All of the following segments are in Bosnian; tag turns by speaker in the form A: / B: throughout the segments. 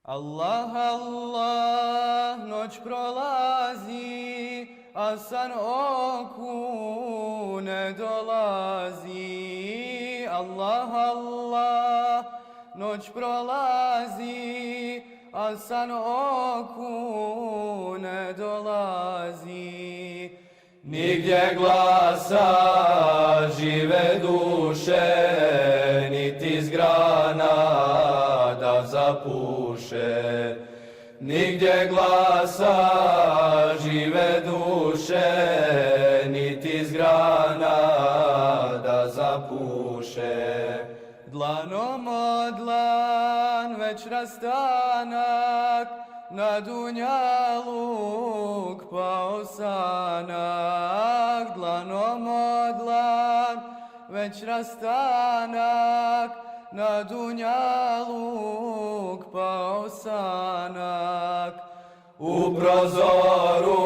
A: Allah, Allah, noć prolazi, a san oku ne dolazi. Allah, Allah, noć prolazi, a san oku ne dolazi. Nigdje glasa žive duše, niti zgrana da zapuše. Nigdje glasa žive duše, niti zgrana da zapuše. Dlanom od dlan već rastanak, na dunjaluk pao sanak. Dlanom od dlan već rastanak, na dunjaluk pao sanak. U prozoru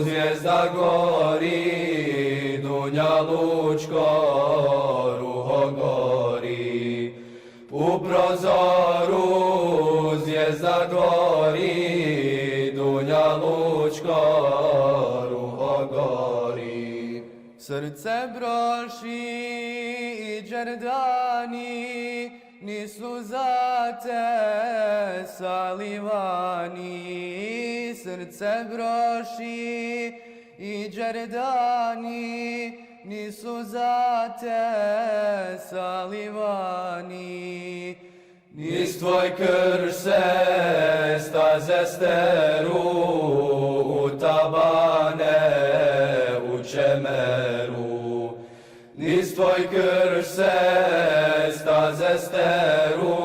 A: zvijezda gori, dunjalučko ruho gori. U prozoru zvijezda gori, dunjalučko ruho gori. Srce broši i đerdani, nisu za te salivani. Srce broši i đerdani, nisu za te salivani. Niz tvoj krš se staze steru, u tabane, u čemeru. Niz tvoj krš se staze steru,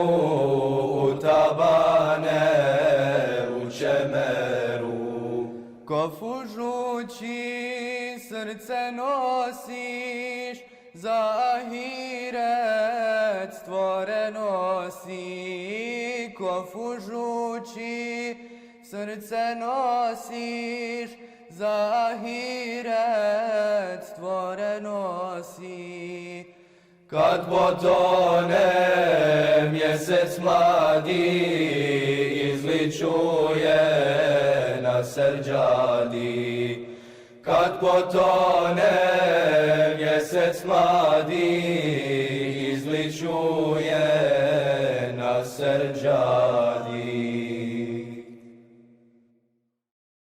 A: u tabane, u čemeru. Kofu žući srce nosiš, za ahiret stvoreno si. Kofu žući srce nosiš, za ahiret stvoreno si. Kad potone mjesec mladi, izličuje na srđadi. Kad potone mjesec mladi, izličuje na srđadi.